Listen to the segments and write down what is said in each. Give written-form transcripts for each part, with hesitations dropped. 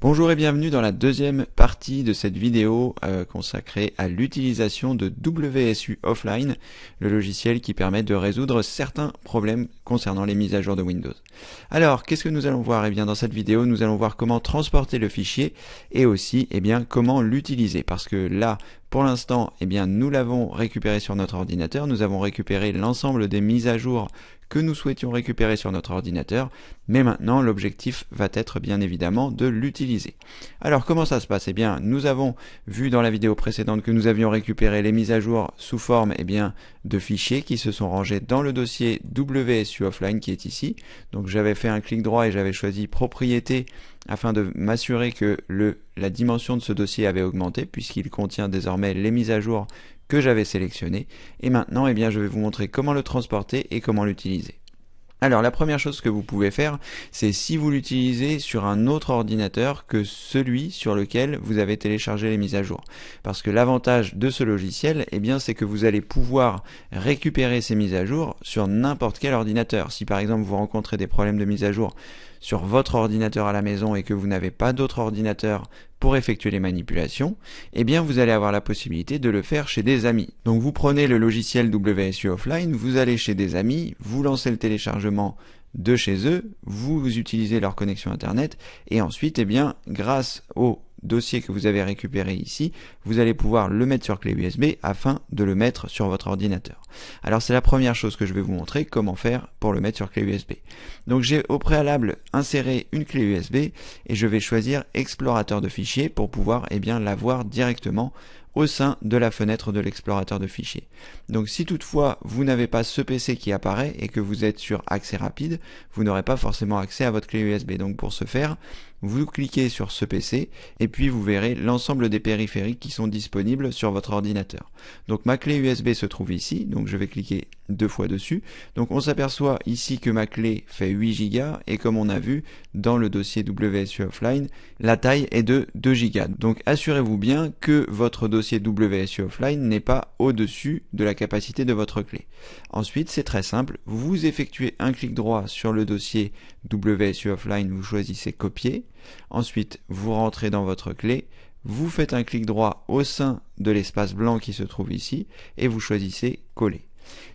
Bonjour et bienvenue dans la deuxième partie de cette vidéo consacrée à l'utilisation de WSU Offline, le logiciel qui permet de résoudre certains problèmes concernant les mises à jour de Windows. Alors, qu'est-ce que nous allons voir? Eh bien, dans cette vidéo, nous allons voir comment transporter le fichier et aussi comment l'utiliser. Parce que là, pour l'instant, nous l'avons récupéré sur notre ordinateur, nous avons récupéré l'ensemble des mises à jour que nous souhaitions récupérer sur notre ordinateur, mais maintenant l'objectif va être bien évidemment de l'utiliser. Alors comment ça se passe? Eh bien, nous avons vu dans la vidéo précédente que nous avions récupéré les mises à jour sous forme de fichiers qui se sont rangés dans le dossier WSU Offline qui est ici. Donc j'avais fait un clic droit et j'avais choisi propriété afin de m'assurer que la dimension de ce dossier avait augmenté puisqu'il contient désormais les mises à jour que j'avais sélectionné. Et maintenant, je vais vous montrer comment le transporter et comment l'utiliser. Alors, la première chose que vous pouvez faire, c'est si vous l'utilisez sur un autre ordinateur que celui sur lequel vous avez téléchargé les mises à jour. Parce que l'avantage de ce logiciel, c'est que vous allez pouvoir récupérer ces mises à jour sur n'importe quel ordinateur. Si par exemple vous rencontrez des problèmes de mise à jour sur votre ordinateur à la maison et que vous n'avez pas d'autre ordinateur pour effectuer les manipulations, vous allez avoir la possibilité de le faire chez des amis. Donc vous prenez le logiciel WSU Offline, vous allez chez des amis, vous lancez le téléchargement de chez eux, vous utilisez leur connexion internet et ensuite, grâce au dossier que vous avez récupéré ici, vous allez pouvoir le mettre sur clé USB afin de le mettre sur votre ordinateur. Alors c'est la première chose que je vais vous montrer, comment faire pour le mettre sur clé USB. Donc j'ai au préalable inséré une clé USB et je vais choisir explorateur de fichiers pour pouvoir l'avoir directement au sein de la fenêtre de l'explorateur de fichiers. Donc si toutefois vous n'avez pas ce PC qui apparaît et que vous êtes sur accès rapide, vous n'aurez pas forcément accès à votre clé USB. Donc pour ce faire, vous cliquez sur ce PC et puis vous verrez l'ensemble des périphériques qui sont disponibles sur votre ordinateur. Donc ma clé USB se trouve ici, donc je vais cliquer deux fois dessus. Donc on s'aperçoit ici que ma clé fait 8 Go et comme on a vu dans le dossier WSU Offline, la taille est de 2 Go. Donc assurez-vous bien que votre dossier WSU Offline n'est pas au-dessus de la capacité de votre clé. Ensuite, c'est très simple, vous effectuez un clic droit sur le dossier WSU Offline, vous choisissez copier. Ensuite, vous rentrez dans votre clé, vous faites un clic droit au sein de l'espace blanc qui se trouve ici et vous choisissez coller.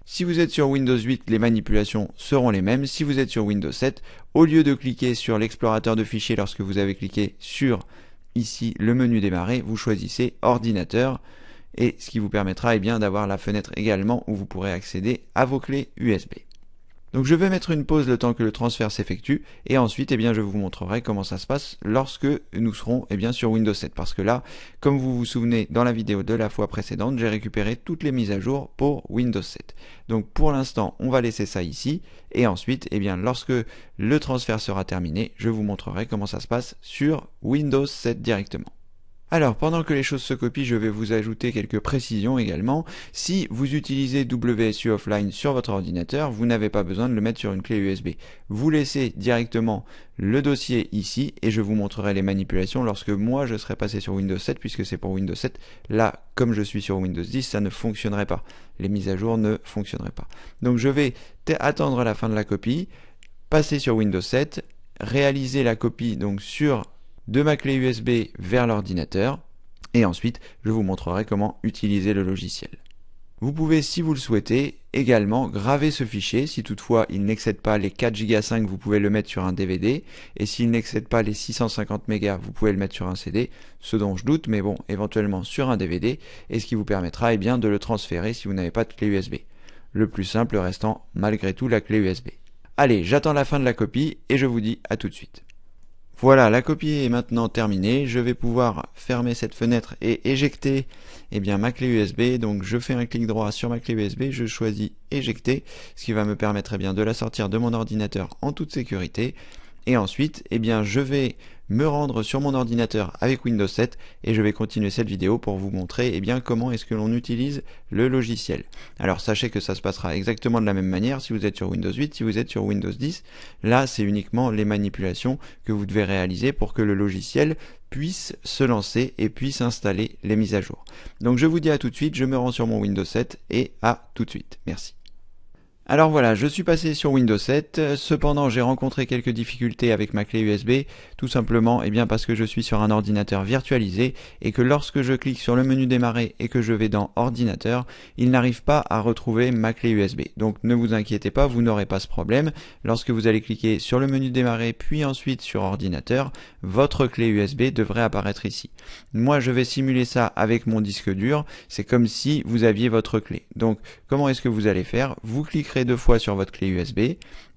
Si vous êtes sur Windows 8, les manipulations seront les mêmes. Si vous êtes sur Windows 7, au lieu de cliquer sur l'explorateur de fichiers lorsque vous avez cliqué sur ici le menu démarrer, vous choisissez ordinateur et ce qui vous permettra d'avoir la fenêtre également où vous pourrez accéder à vos clés USB. Donc je vais mettre une pause le temps que le transfert s'effectue et ensuite je vous montrerai comment ça se passe lorsque nous serons sur Windows 7 parce que là, comme vous vous souvenez dans la vidéo de la fois précédente, j'ai récupéré toutes les mises à jour pour Windows 7. Donc pour l'instant, on va laisser ça ici et ensuite, lorsque le transfert sera terminé, je vous montrerai comment ça se passe sur Windows 7 directement. Alors, pendant que les choses se copient, je vais vous ajouter quelques précisions également. Si vous utilisez WSU Offline sur votre ordinateur, vous n'avez pas besoin de le mettre sur une clé USB. Vous laissez directement le dossier ici et je vous montrerai les manipulations lorsque moi je serai passé sur Windows 7 puisque c'est pour Windows 7. Là, comme je suis sur Windows 10, ça ne fonctionnerait pas. Les mises à jour ne fonctionneraient pas. Donc je vais attendre la fin de la copie, passer sur Windows 7, réaliser la copie de ma clé USB vers l'ordinateur et ensuite je vous montrerai comment utiliser le logiciel. Vous pouvez, si vous le souhaitez, également graver ce fichier. Si toutefois il n'excède pas les 4,5 Go, vous pouvez le mettre sur un DVD et s'il n'excède pas les 650 MB, vous pouvez le mettre sur un CD, ce dont je doute, mais bon, éventuellement sur un DVD et ce qui vous permettra de le transférer si vous n'avez pas de clé USB. Le plus simple restant malgré tout la clé USB. Allez, j'attends la fin de la copie et je vous dis à tout de suite. Voilà, la copie est maintenant terminée. Je vais pouvoir fermer cette fenêtre et éjecter ma clé USB. Donc je fais un clic droit sur ma clé USB, je choisis éjecter, ce qui va me permettre de la sortir de mon ordinateur en toute sécurité. Et ensuite, je vais me rendre sur mon ordinateur avec Windows 7 et je vais continuer cette vidéo pour vous montrer comment est-ce que l'on utilise le logiciel. Alors sachez que ça se passera exactement de la même manière si vous êtes sur Windows 8, si vous êtes sur Windows 10. Là, c'est uniquement les manipulations que vous devez réaliser pour que le logiciel puisse se lancer et puisse installer les mises à jour. Donc je vous dis à tout de suite, je me rends sur mon Windows 7 et à tout de suite. Merci. Alors voilà, je suis passé sur Windows 7, cependant j'ai rencontré quelques difficultés avec ma clé USB, tout simplement parce que je suis sur un ordinateur virtualisé et que lorsque je clique sur le menu démarrer et que je vais dans ordinateur, il n'arrive pas à retrouver ma clé USB. Donc ne vous inquiétez pas, vous n'aurez pas ce problème. Lorsque vous allez cliquer sur le menu démarrer puis ensuite sur ordinateur, votre clé USB devrait apparaître ici. Moi je vais simuler ça avec mon disque dur, c'est comme si vous aviez votre clé. Donc comment est-ce que vous allez faire? Vous cliquerez 2 fois sur votre clé USB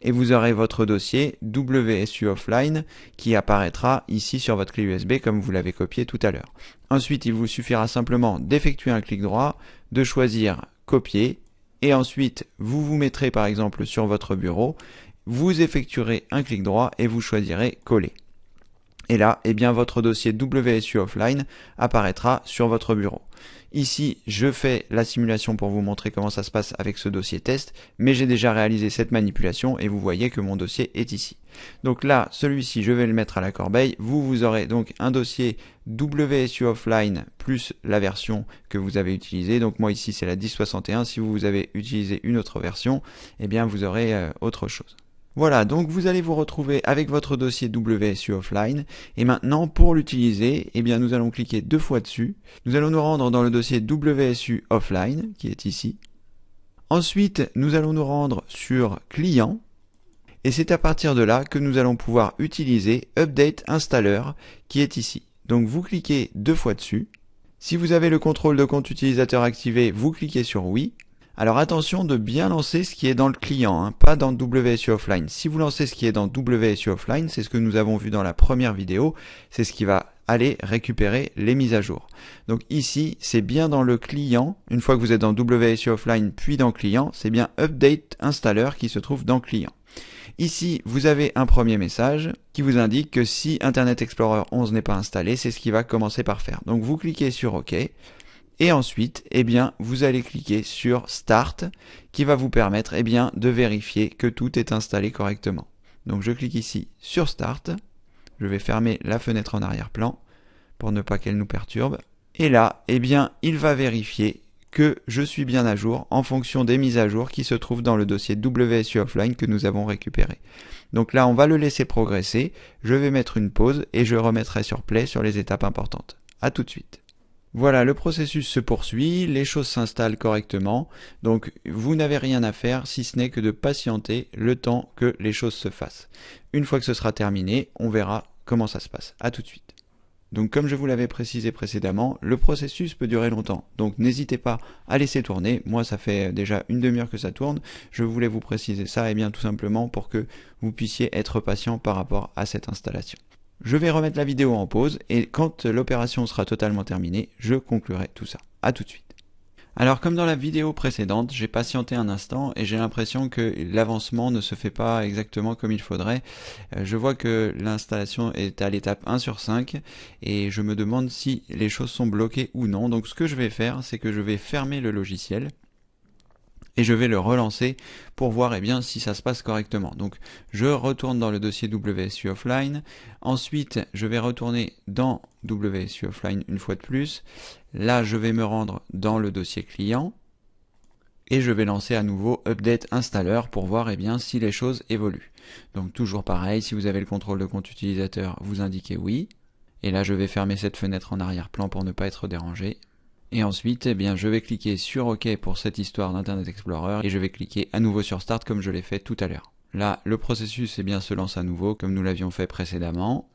et vous aurez votre dossier WSU Offline qui apparaîtra ici sur votre clé USB comme vous l'avez copié tout à l'heure. Ensuite, il vous suffira simplement d'effectuer un clic droit, de choisir copier et ensuite vous vous mettrez par exemple sur votre bureau, vous effectuerez un clic droit et vous choisirez coller. Et là, votre dossier WSU Offline apparaîtra sur votre bureau. Ici, je fais la simulation pour vous montrer comment ça se passe avec ce dossier test, mais j'ai déjà réalisé cette manipulation et vous voyez que mon dossier est ici. Donc là, celui-ci, je vais le mettre à la corbeille. Vous aurez donc un dossier WSU Offline plus la version que vous avez utilisée. Donc moi ici, c'est la 1061. Si vous avez utilisé une autre version, vous aurez autre chose. Voilà, donc vous allez vous retrouver avec votre dossier WSU Offline et maintenant pour l'utiliser, nous allons cliquer 2 fois dessus. Nous allons nous rendre dans le dossier WSU Offline qui est ici. Ensuite, nous allons nous rendre sur Client et c'est à partir de là que nous allons pouvoir utiliser Update Installer qui est ici. Donc vous cliquez 2 fois dessus. Si vous avez le contrôle de compte utilisateur activé, vous cliquez sur Oui. Alors attention de bien lancer ce qui est dans le client, pas dans WSU Offline. Si vous lancez ce qui est dans WSU Offline, c'est ce que nous avons vu dans la première vidéo, c'est ce qui va aller récupérer les mises à jour. Donc ici, c'est bien dans le client, une fois que vous êtes dans WSU Offline puis dans client, c'est bien Update Installer qui se trouve dans client. Ici, vous avez un premier message qui vous indique que si Internet Explorer 11 n'est pas installé, c'est ce qui va commencer par faire. Donc vous cliquez sur OK. Et ensuite, vous allez cliquer sur Start qui va vous permettre de vérifier que tout est installé correctement. Donc je clique ici sur Start. Je vais fermer la fenêtre en arrière-plan pour ne pas qu'elle nous perturbe. Et là, il va vérifier que je suis bien à jour en fonction des mises à jour qui se trouvent dans le dossier WSU Offline que nous avons récupéré. Donc là, on va le laisser progresser. Je vais mettre une pause et je remettrai sur Play sur les étapes importantes. À tout de suite. Voilà, le processus se poursuit, les choses s'installent correctement, donc vous n'avez rien à faire si ce n'est que de patienter le temps que les choses se fassent. Une fois que ce sera terminé, on verra comment ça se passe. À tout de suite. Donc comme je vous l'avais précisé précédemment, le processus peut durer longtemps, donc n'hésitez pas à laisser tourner. Moi ça fait déjà une demi-heure que ça tourne, je voulais vous préciser ça tout simplement pour que vous puissiez être patient par rapport à cette installation. Je vais remettre la vidéo en pause et quand l'opération sera totalement terminée, je conclurai tout ça. À tout de suite. Alors comme dans la vidéo précédente, j'ai patienté un instant et j'ai l'impression que l'avancement ne se fait pas exactement comme il faudrait. Je vois que l'installation est à l'étape 1 sur 5 et je me demande si les choses sont bloquées ou non. Donc ce que je vais faire, c'est que je vais fermer le logiciel. Et je vais le relancer pour voir si ça se passe correctement. Donc je retourne dans le dossier WSU Offline, ensuite je vais retourner dans WSU Offline une fois de plus, là je vais me rendre dans le dossier client, et je vais lancer à nouveau Update Installer pour voir si les choses évoluent. Donc toujours pareil, si vous avez le contrôle de compte utilisateur, vous indiquez oui, et là je vais fermer cette fenêtre en arrière-plan pour ne pas être dérangé. Et ensuite, je vais cliquer sur OK pour cette histoire d'Internet Explorer et je vais cliquer à nouveau sur Start comme je l'ai fait tout à l'heure. Là, le processus se lance à nouveau comme nous l'avions fait précédemment.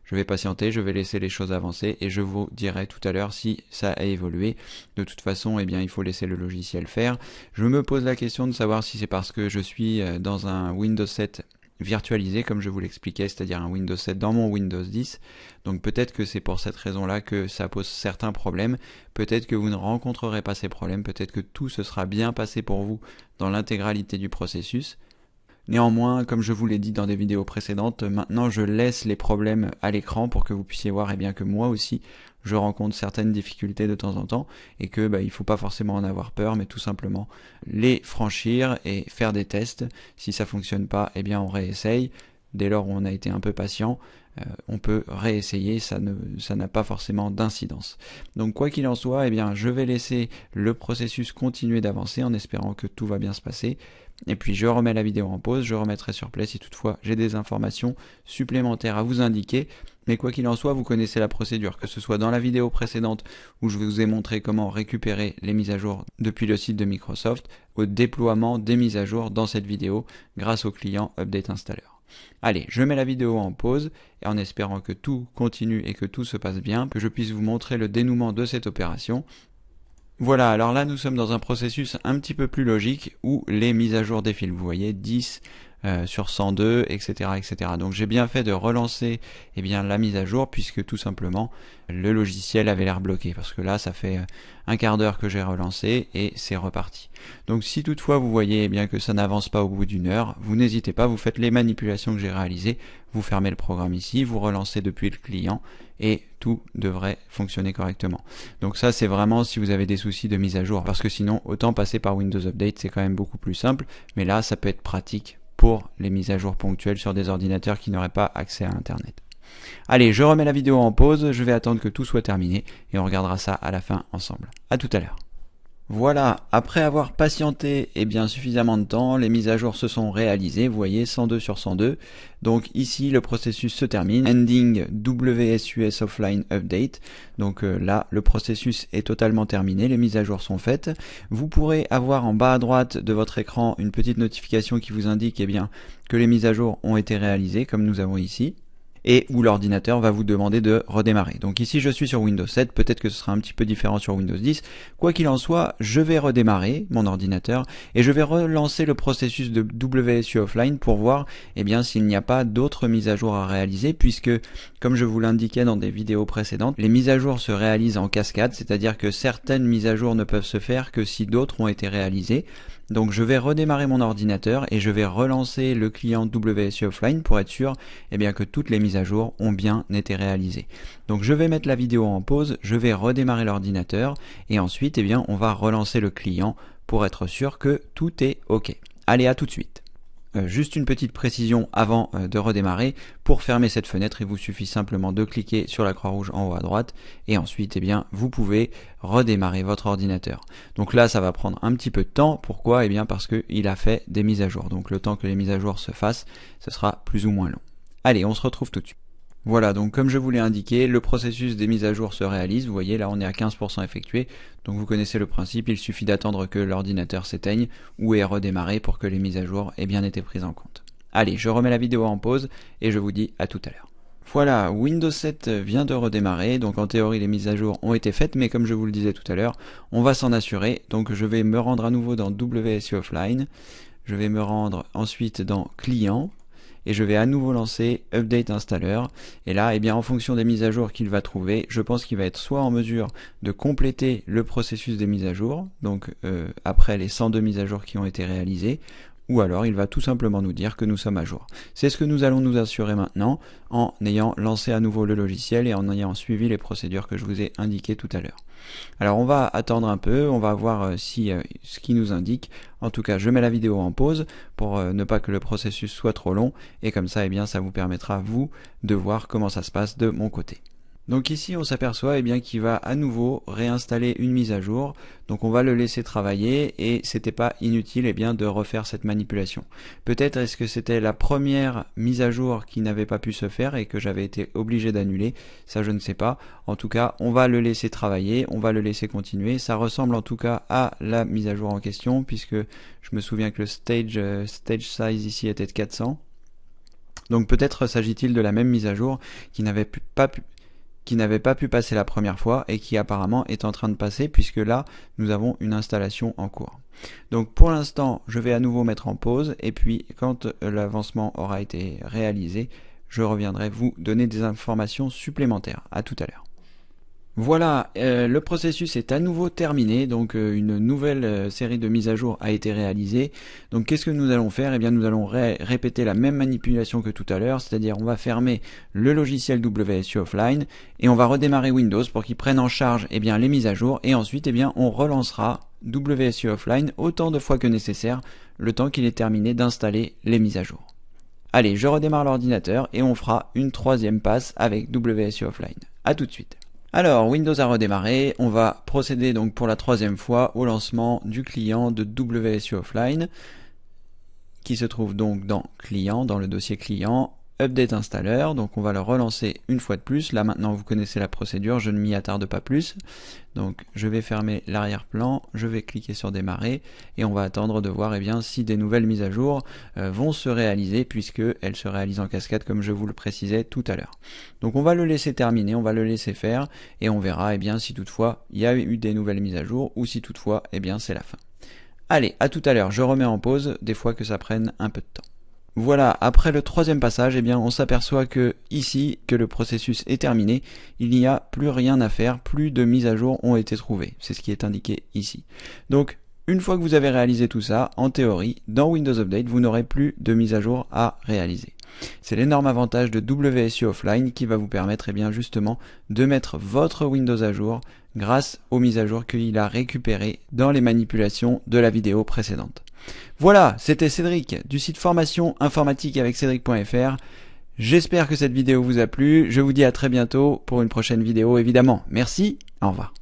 Je vais patienter, je vais laisser les choses avancer et je vous dirai tout à l'heure si ça a évolué. De toute façon, il faut laisser le logiciel faire. Je me pose la question de savoir si c'est parce que je suis dans un Windows 7 virtualisé comme je vous l'expliquais, c'est-à-dire un Windows 7 dans mon Windows 10. Donc peut-être que c'est pour cette raison-là que ça pose certains problèmes. Peut-être que vous ne rencontrerez pas ces problèmes. Peut-être que tout se sera bien passé pour vous dans l'intégralité du processus. Néanmoins, comme je vous l'ai dit dans des vidéos précédentes, maintenant je laisse les problèmes à l'écran pour que vous puissiez voir que moi aussi je rencontre certaines difficultés de temps en temps et que il faut pas forcément en avoir peur, mais tout simplement les franchir et faire des tests. Si ça fonctionne pas, on réessaye. Dès lors où on a été un peu patient, on peut réessayer, ça n'a pas forcément d'incidence. Donc quoi qu'il en soit, je vais laisser le processus continuer d'avancer en espérant que tout va bien se passer. et puis je remets la vidéo en pause, je remettrai sur play si toutefois j'ai des informations supplémentaires à vous indiquer. Mais quoi qu'il en soit, vous connaissez la procédure, que ce soit dans la vidéo précédente où je vous ai montré comment récupérer les mises à jour depuis le site de Microsoft, au déploiement des mises à jour dans cette vidéo grâce au client Update Installer. Allez, je mets la vidéo en pause et en espérant que tout continue et que tout se passe bien, que je puisse vous montrer le dénouement de cette opération. Voilà, alors là nous sommes dans un processus un petit peu plus logique où les mises à jour défilent. Vous voyez 10 sur 102, etc., etc. Donc j'ai bien fait de relancer la mise à jour puisque tout simplement le logiciel avait l'air bloqué parce que là ça fait un quart d'heure que j'ai relancé et c'est reparti. Donc si toutefois vous voyez que ça n'avance pas au bout d'une heure, vous n'hésitez pas, vous faites les manipulations que j'ai réalisées, vous fermez le programme ici, vous relancez depuis le client et tout devrait fonctionner correctement. Donc ça c'est vraiment si vous avez des soucis de mise à jour parce que sinon autant passer par Windows Update, c'est quand même beaucoup plus simple, mais là ça peut être pratique pour les mises à jour ponctuelles sur des ordinateurs qui n'auraient pas accès à Internet. Allez, je remets la vidéo en pause, je vais attendre que tout soit terminé et on regardera ça à la fin ensemble. À tout à l'heure. Voilà, après avoir patienté suffisamment de temps, les mises à jour se sont réalisées, vous voyez 102 sur 102. Donc ici le processus se termine, ending WSUS offline update. Donc là le processus est totalement terminé, les mises à jour sont faites. Vous pourrez avoir en bas à droite de votre écran une petite notification qui vous indique que les mises à jour ont été réalisées comme nous avons ici. Et où l'ordinateur va vous demander de redémarrer. Donc ici je suis sur Windows 7, peut-être que ce sera un petit peu différent sur Windows 10. Quoi qu'il en soit, je vais redémarrer mon ordinateur et je vais relancer le processus de WSU Offline pour voir s'il n'y a pas d'autres mises à jour à réaliser puisque, comme je vous l'indiquais dans des vidéos précédentes, les mises à jour se réalisent en cascade, c'est-à-dire que certaines mises à jour ne peuvent se faire que si d'autres ont été réalisées. Donc je vais redémarrer mon ordinateur et je vais relancer le client WSU Offline pour être sûr que toutes les mises à jour ont bien été réalisées. Donc je vais mettre la vidéo en pause, je vais redémarrer l'ordinateur et ensuite on va relancer le client pour être sûr que tout est OK. Allez, à tout de suite. Juste une petite précision avant de redémarrer, pour fermer cette fenêtre il vous suffit simplement de cliquer sur la croix rouge en haut à droite et ensuite vous pouvez redémarrer votre ordinateur. Donc là ça va prendre un petit peu de temps, pourquoi? Parce qu'il a fait des mises à jour, donc le temps que les mises à jour se fassent, ce sera plus ou moins long. Allez, on se retrouve tout de suite. Voilà, donc comme je vous l'ai indiqué, le processus des mises à jour se réalise. Vous voyez, là on est à 15% effectué. Donc vous connaissez le principe, il suffit d'attendre que l'ordinateur s'éteigne ou est redémarré pour que les mises à jour aient bien été prises en compte. Allez, je remets la vidéo en pause et je vous dis à tout à l'heure. Voilà, Windows 7 vient de redémarrer, donc en théorie les mises à jour ont été faites, mais comme je vous le disais tout à l'heure, on va s'en assurer. Donc je vais me rendre à nouveau dans WSU Offline, je vais me rendre ensuite dans Client, et je vais à nouveau lancer Update Installer et là en fonction des mises à jour qu'il va trouver, je pense qu'il va être soit en mesure de compléter le processus des mises à jour, donc après les 102 mises à jour qui ont été réalisées, ou alors il va tout simplement nous dire que nous sommes à jour. C'est ce que nous allons nous assurer maintenant en ayant lancé à nouveau le logiciel et en ayant suivi les procédures que je vous ai indiquées tout à l'heure. Alors on va attendre un peu, on va voir ce qui nous indique. En tout cas, je mets la vidéo en pause pour ne pas que le processus soit trop long et comme ça, ça vous permettra vous de voir comment ça se passe de mon côté. Donc ici on s'aperçoit qu'il va à nouveau réinstaller une mise à jour, donc on va le laisser travailler et c'était pas inutile de refaire cette manipulation. Peut-être est-ce que c'était la première mise à jour qui n'avait pas pu se faire et que j'avais été obligé d'annuler, ça je ne sais pas. En tout cas on va le laisser travailler, on va le laisser continuer, ça ressemble en tout cas à la mise à jour en question puisque je me souviens que le stage size ici était de 400. Donc peut-être s'agit-il de la même mise à jour qui n'avait pas pu passer la première fois et qui apparemment est en train de passer puisque là nous avons une installation en cours. Donc pour l'instant je vais à nouveau mettre en pause et puis quand l'avancement aura été réalisé je reviendrai vous donner des informations supplémentaires. À tout à l'heure. Voilà, le processus est à nouveau terminé, donc une nouvelle série de mises à jour a été réalisée. Donc qu'est-ce que nous allons faire? Nous allons répéter la même manipulation que tout à l'heure, c'est-à-dire on va fermer le logiciel WSU Offline et on va redémarrer Windows pour qu'il prenne en charge les mises à jour et ensuite on relancera WSU Offline autant de fois que nécessaire, le temps qu'il est terminé d'installer les mises à jour. Allez, je redémarre l'ordinateur et on fera une troisième passe avec WSU Offline. À tout de suite. Alors Windows a redémarré, on va procéder donc pour la troisième fois au lancement du client de WSU Offline. qui se trouve donc dans client, dans le dossier client, update installer. Donc on va le relancer une fois de plus. Là maintenant vous connaissez la procédure, je ne m'y attarde pas plus. Donc je vais fermer l'arrière-plan, je vais cliquer sur démarrer et on va attendre de voir si des nouvelles mises à jour vont se réaliser, puisque elles se réalisent en cascade comme je vous le précisais tout à l'heure. Donc on va le laisser terminer, on va le laisser faire et on verra si toutefois il y a eu des nouvelles mises à jour ou si toutefois c'est la fin. Allez, à tout à l'heure, je remets en pause, des fois que ça prenne un peu de temps. Voilà, après le troisième passage, on s'aperçoit que ici, que le processus est terminé, il n'y a plus rien à faire, plus de mises à jour ont été trouvées. C'est ce qui est indiqué ici. Donc, une fois que vous avez réalisé tout ça, en théorie, dans Windows Update, vous n'aurez plus de mise à jour à réaliser. C'est l'énorme avantage de WSU Offline qui va vous permettre justement de mettre votre Windows à jour grâce aux mises à jour qu'il a récupérées dans les manipulations de la vidéo précédente. Voilà, c'était Cédric du site formation informatique avec Cédric.fr. J'espère que cette vidéo vous a plu. Je vous dis à très bientôt pour une prochaine vidéo évidemment. Merci, au revoir.